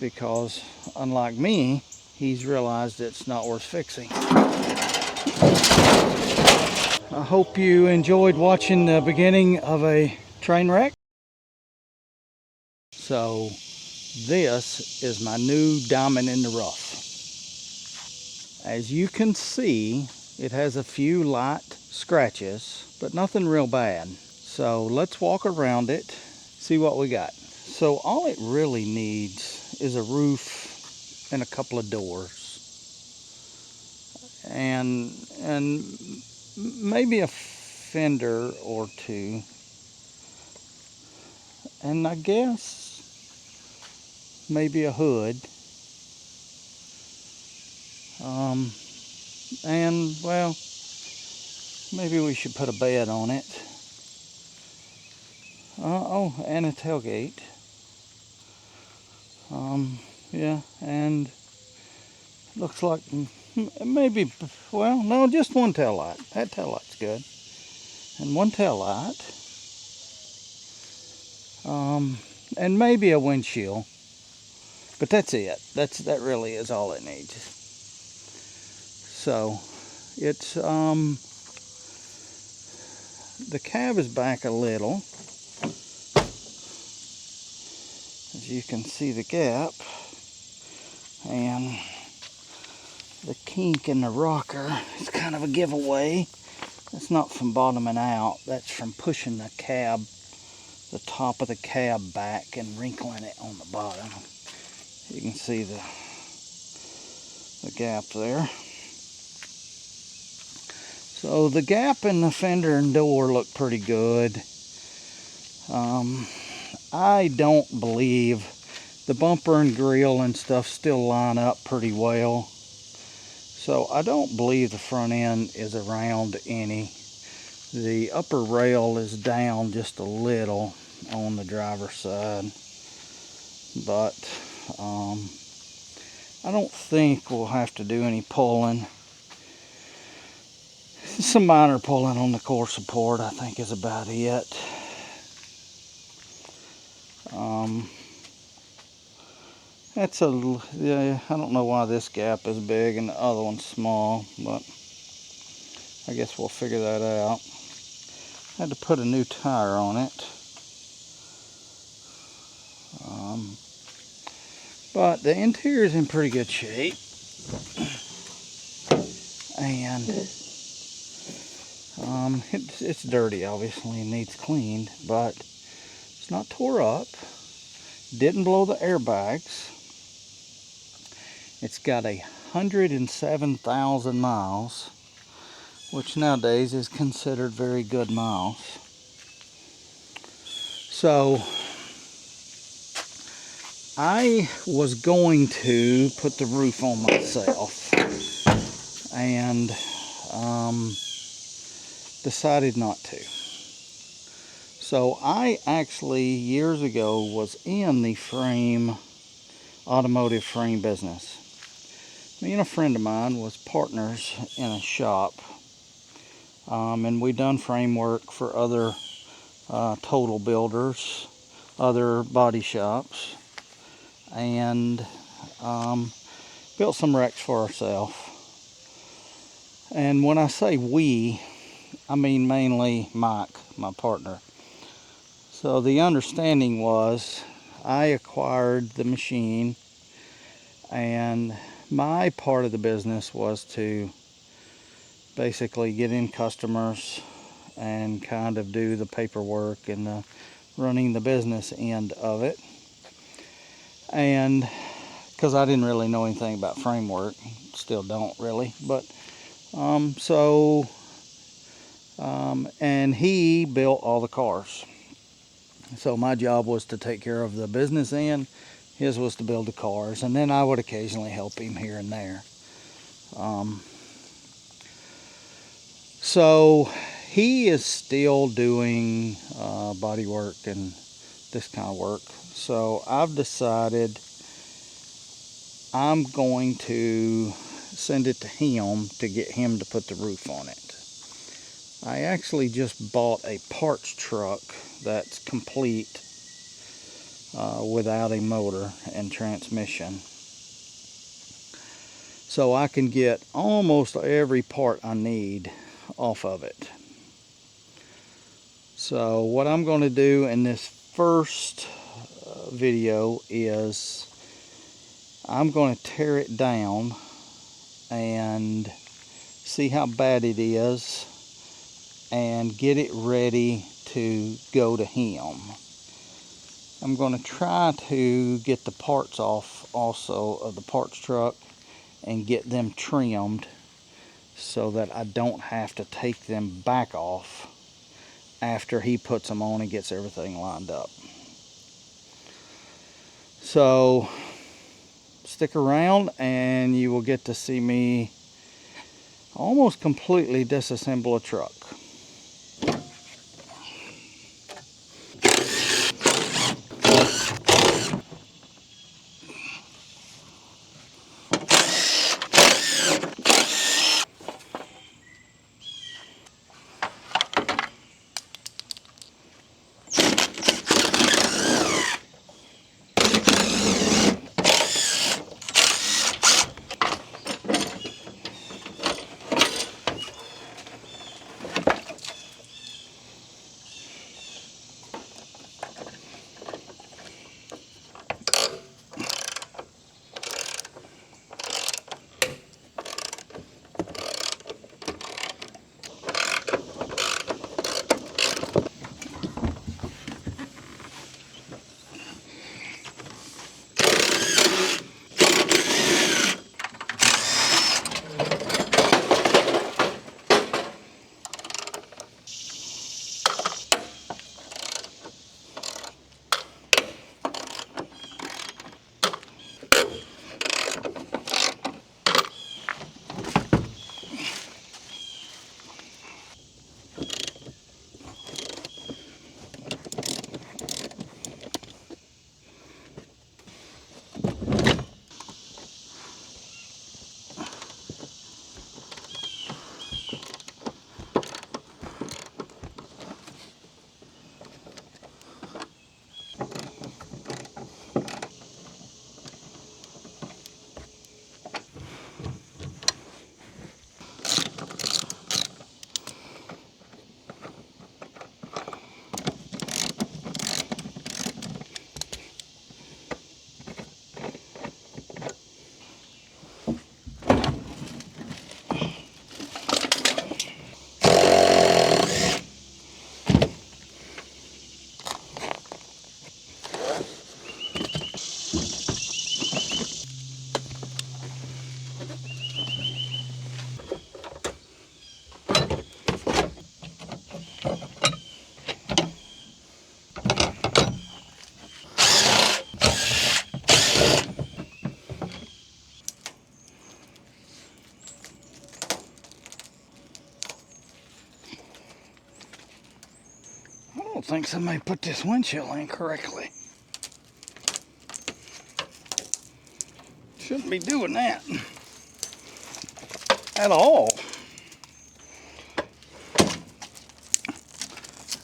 because unlike me, he's realized it's not worth fixing. I hope you enjoyed watching the beginning of a train wreck. So this is my new diamond in the rough. As you can see, it has a few light scratches, but nothing real bad. So let's walk around it, see what we got. So all it really needs is a roof and a couple of doors. And maybe a fender or two. And I guess maybe a hood. And well, maybe we should put a bed on it. Oh, and a tailgate. Yeah, and looks like maybe, well, no, just one tail light. That tail light's good. And one tail light. And maybe a windshield. But that's it. That really is all it needs. So it's the cab is back a little. As you can see the gap. And the kink in the rocker is kind of a giveaway. That's not from bottoming out. That's from pushing the cab, the top of the cab back and wrinkling it on the bottom. You can see the gap there. So the gap in the fender and door look pretty good. I don't believe the bumper and grill and stuff still line up pretty well. So I don't believe the front end is around any. The upper rail is down just a little on the driver's side. But I don't think we'll have to do any pulling. Some minor pulling on the core support, I think, is about it. Yeah, I don't know why this gap is big and the other one's small, but I guess we'll figure that out. I had to put a new tire on it. But the interior is in pretty good shape. And it's dirty, obviously, and needs cleaned, but it's not tore up. Didn't blow the airbags. It's got 107,000 miles, which nowadays is considered very good miles. So I was going to put the roof on myself and decided not to. So I actually years ago was in the automotive frame business. Me and a friend of mine was partners in a shop, and we done framework for other total builders, other body shops, and built some wrecks for ourselves. And when I say we, I mean mainly Mike, my partner. So the understanding was I acquired the machine, and my part of the business was to basically get in customers and kind of do the paperwork and the running the business end of it. And because I didn't really know anything about framework, still don't really, but and he built all the cars. So my job was to take care of the business end. His was to build the cars, and then I would occasionally help him here and there. So he is still doing body work and this kind of work. So I've decided I'm going to send it to him to get him to put the roof on it. I actually just bought a parts truck that's complete. without a motor and transmission. So I can get almost every part I need off of it. So what I'm going to do in this first video is I'm going to tear it down and see how bad it is and get it ready to go to him. I'm going to try to get the parts off also of the parts truck and get them trimmed so that I don't have to take them back off after he puts them on and gets everything lined up. So stick around and you will get to see me almost completely disassemble a truck. I don't think somebody put this windshield in correctly. Shouldn't be doing that at all.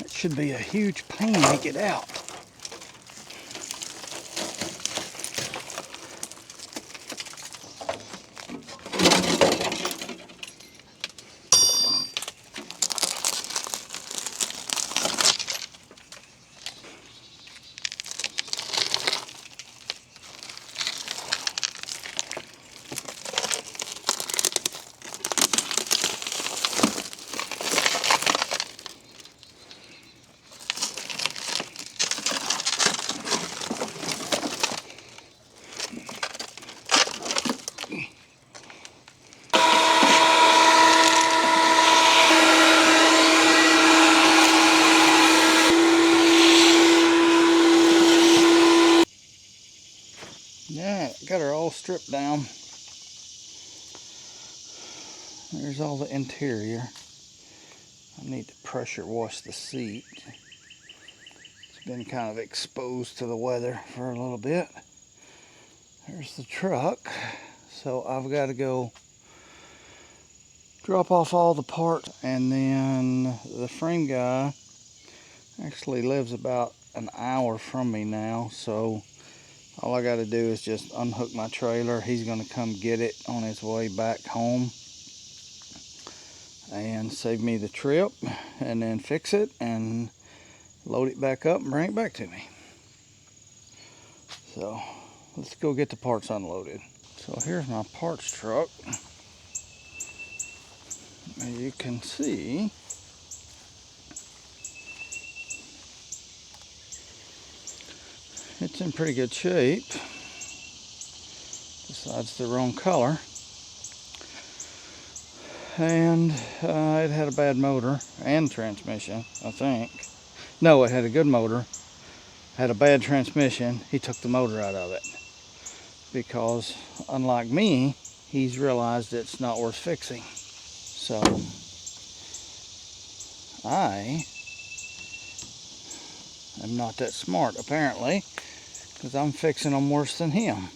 It should be a huge pain to get out. Yeah, got her all stripped down. There's all the interior. I need to pressure wash the seat. It's been kind of exposed to the weather for a little bit. There's the truck. So I've got to go drop off all the parts, and then the frame guy actually lives about an hour from me now, so all I got to do is just unhook my trailer. He's going to come get it on his way back home and save me the trip, and then fix it and load it back up and bring it back to me. So let's go get the parts unloaded. So here's my parts truck. As you can see, it's in pretty good shape, besides the wrong color. And it had a bad motor and transmission, I think. No, it had a good motor, had a bad transmission. He took the motor out of it because, unlike me, he's realized it's not worth fixing. So I am not that smart, apparently, because I'm fixing them worse than him.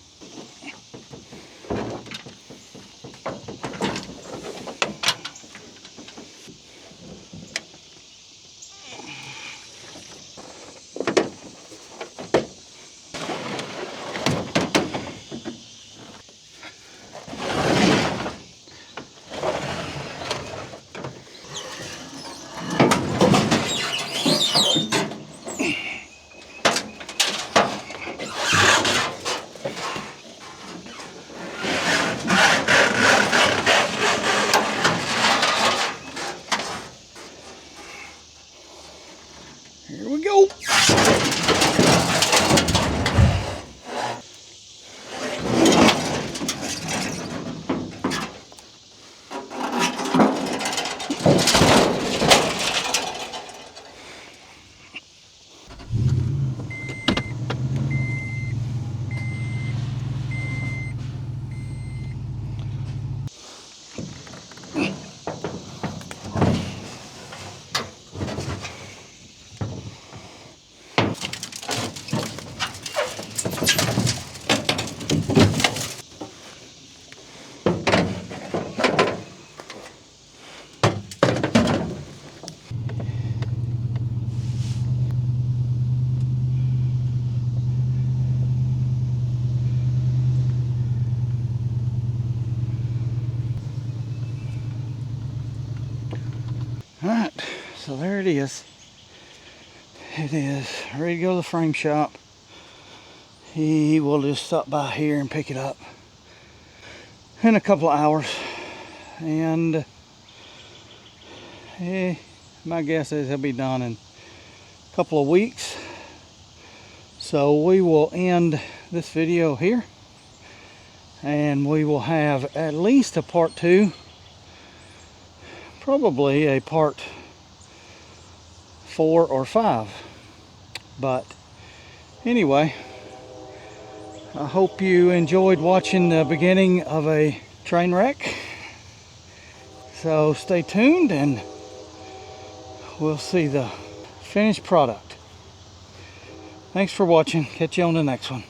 Here we go. Alright, so there it is. It is ready to go to the frame shop. He will just stop by here and pick it up in a couple of hours. And my guess is he'll be done in a couple of weeks. So we will end this video here. And we will have at least a part 2. Probably a part 4 or 5. But anyway, I hope you enjoyed watching the beginning of a train wreck. So stay tuned and we'll see the finished product. Thanks for watching. Catch you on the next one.